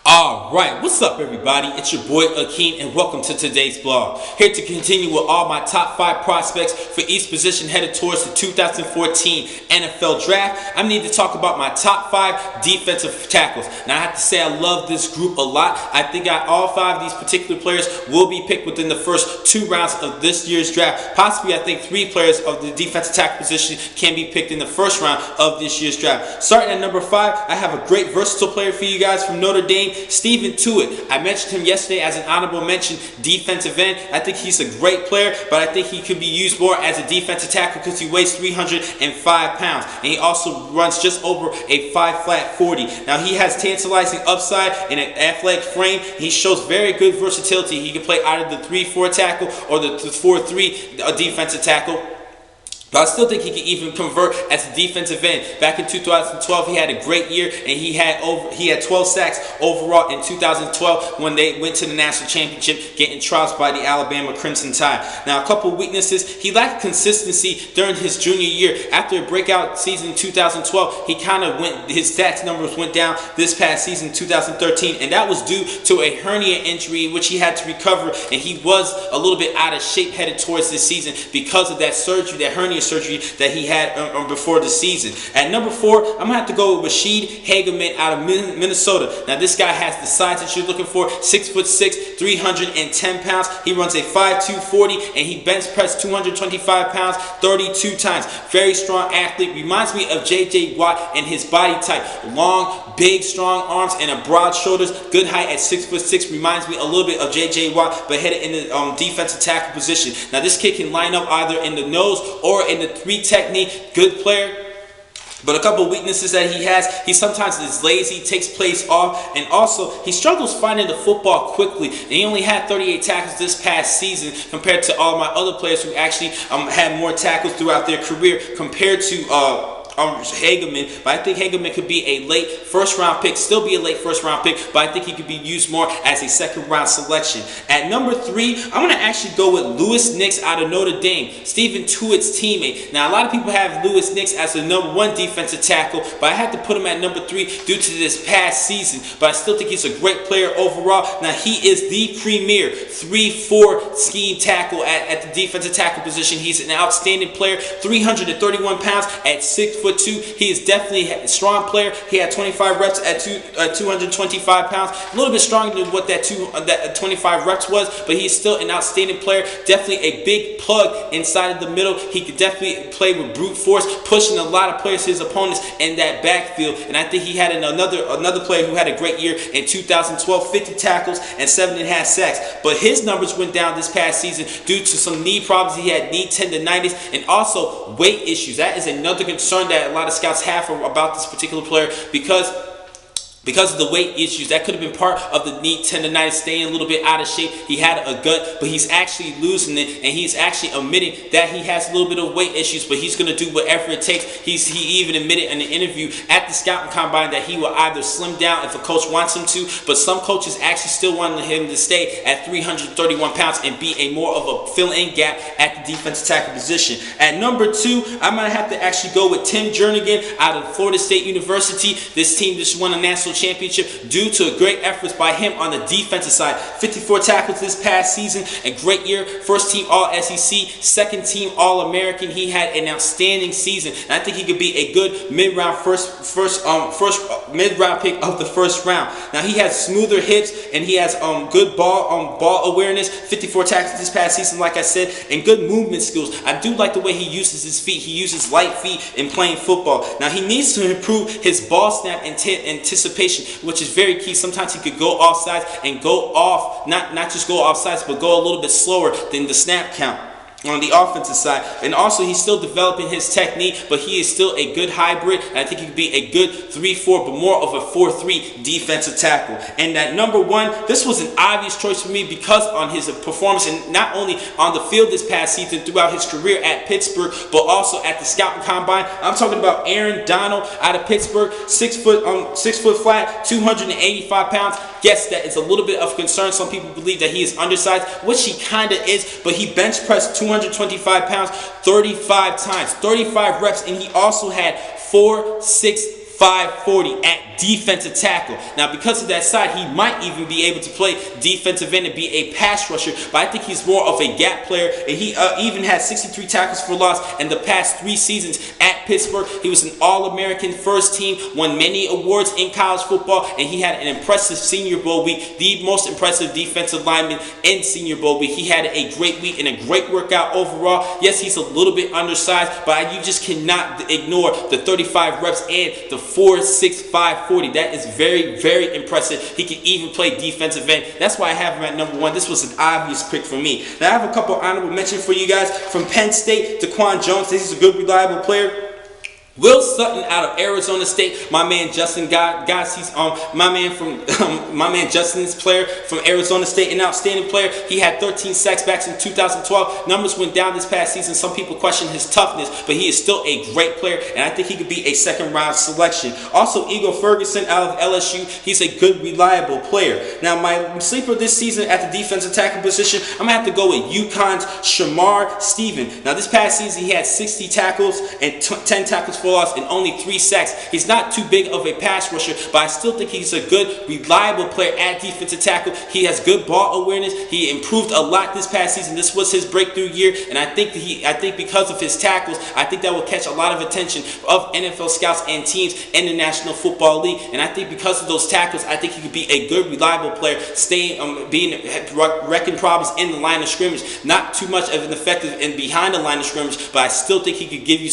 Alright, what's up everybody? It's your boy Akeem and welcome to today's blog. Here to continue with all my top 5 prospects for each position headed towards the 2014 NFL Draft. I need to talk about my top 5 defensive tackles. Now I have to say I love this group a lot. I think all 5 of these particular players will be picked within the first 2 rounds of this year's draft. Possibly I think 3 players of the defensive tackle position can be picked in the first round of this year's draft. Starting at number 5, I have a great versatile player for you guys from Notre Dame. Steven Tuitt. I mentioned him yesterday as an honorable mention defensive end. I think he's a great player, but I think he could be used more as a defensive tackle because he weighs 305 pounds. And he also runs just over a 5 flat 40. Now he has tantalizing upside and an athletic frame. He shows very good versatility. He can play either the 3-4 tackle or the 4-3 defensive tackle. But I still think he can even convert as a defensive end. Back in 2012, he had a great year, and he had 12 sacks overall in 2012 when they went to the national championship, getting trounced by the Alabama Crimson Tide. Now, a couple weaknesses: he lacked consistency during his junior year. After a breakout season in 2012, he kind of his stats numbers went down this past season, 2013, and that was due to a hernia injury which he had to recover, and he was a little bit out of shape headed towards this season because of that surgery, that hernia surgery that he had before the season. At number 4, I'm going to have to go with Ra'Shede Hageman out of Minnesota. Now this guy has the size that you're looking for: 6'6", 310 pounds. He runs a 5'2", 40, and he bench pressed 225 pounds 32 times. Very strong athlete. Reminds me of J.J. Watt and his body type. Long, big, strong arms and a broad shoulders. Good height at 6'6". Reminds me a little bit of J.J. Watt, but headed in the defensive tackle position. Now this kid can line up either in the nose or in the 3 technique. Good player. But a couple of weaknesses that he has: he sometimes is lazy, takes plays off, and also he struggles finding the football quickly. And he only had 38 tackles this past season compared to all my other players who actually had more tackles throughout their career compared to Hageman. But I think Hageman could be a late first round pick, still be a late first round pick, but I think he could be used more as a second round selection. At number 3, I'm going to actually go with Louis Nix out of Notre Dame, Steven Tuitt's teammate. Now a lot of people have Louis Nix as the number 1 defensive tackle, but I had to put him at number 3 due to this past season. But I still think he's a great player overall. Now he is the premier 3-4 scheme tackle at the defensive tackle position. He's an outstanding player, 331 pounds at 6'2". He is definitely a strong player. He had 25 reps at 225 pounds. A little bit stronger than what that 25 reps was, but he's still an outstanding player. Definitely a big plug inside of the middle. He could definitely play with brute force, pushing a lot of players, his opponents, in that backfield. And I think he had another player who had a great year in 2012, 50 tackles and 7.5 sacks. But his numbers went down this past season due to some knee problems. He had knee tendonitis and also weight issues. That is another concern that a lot of scouts have about this particular player because of the weight issues. That could have been part of the knee tendonitis, staying a little bit out of shape. He had a gut, but he's actually losing it, and he's actually admitting that he has a little bit of weight issues, but he's going to do whatever it takes. He even admitted in an interview at the scouting combine that he will either slim down if a coach wants him to, but some coaches actually still want him to stay at 331 pounds and be a more of a fill-in gap at the defensive tackle position. At number 2, I'm going to have to actually go with Tim Jernigan out of Florida State University. This team just won a national championship due to great efforts by him on the defensive side. 54 tackles this past season, a great year. First team All-SEC, second team All-American. He had an outstanding season, and I think he could be a good mid-round mid-round pick of the first round. Now he has smoother hips and he has good ball awareness. 54 tackles this past season, like I said, and good movement skills. I do like the way he uses his feet. He uses light feet in playing football. Now he needs to improve his ball snap anticipation, which is very key. Sometimes he could go off sides and go off, not just go off sides, but go a little bit slower than the snap count on the offensive side. And also he's still developing his technique, but he is still a good hybrid. And I think he could be a good 3-4, but more of a 4-3 defensive tackle. And at number 1, this was an obvious choice for me because on his performance, and not only on the field this past season, throughout his career at Pittsburgh, but also at the scouting combine. I'm talking about Aaron Donald out of Pittsburgh, 6 foot flat, 285 pounds. Yes, that is a little bit of concern. Some people believe that he is undersized, which he kind of is, but he bench pressed 225 pounds 35 times, 35 reps, and he also had 4, 6, 540 at defensive tackle. Now, because of that side, he might even be able to play defensive end and be a pass rusher, but I think he's more of a gap player, and he even had 63 tackles for loss in the past 3 seasons at Pittsburgh. He was an All-American first team, won many awards in college football, and he had an impressive Senior Bowl week, the most impressive defensive lineman in Senior Bowl week. He had a great week and a great workout overall. Yes, he's a little bit undersized, but you just cannot ignore the 35 reps and the 4.6 540. That is very, very impressive. He can even play defensive end. That's why I have him at number 1. This was an obvious pick for me. Now, I have a couple honorable mentions for you guys. From Penn State, Daquan Jones. This is a good, reliable player. Will Sutton out of Arizona State, my man Justin Gossie's my man Justin's player from Arizona State, an outstanding player. He had 13 sacks back in 2012. Numbers went down this past season. Some people question his toughness, but he is still a great player, and I think he could be a second-round selection. Also, Eagle Ferguson out of LSU. He's a good, reliable player. Now, my sleeper this season at the defensive tackle position, I'm gonna have to go with UConn's Shamar Stephen. Now, this past season he had 60 tackles and 10 tackles for loss and only 3 sacks. He's not too big of a pass rusher, but I still think he's a good, reliable player at defensive tackle. He has good ball awareness. He improved a lot this past season. This was his breakthrough year, and I think because of his tackles, I think that will catch a lot of attention of NFL scouts and teams in the National Football League. And I think because of those tackles, I think he could be a good, reliable player, wrecking problems in the line of scrimmage. Not too much of an effective and behind the line of scrimmage, but I still think he could give you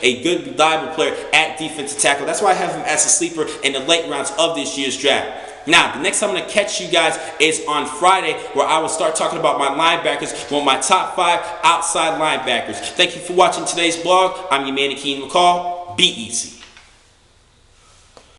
a good, reliable player at defensive tackle. That's why I have him as a sleeper in the late rounds of this year's draft. Now, the next time I'm going to catch you guys is on Friday, where I will start talking about my linebackers, with my top 5 outside linebackers. Thank you for watching today's blog. I'm your man, Akeem McCall. Be easy.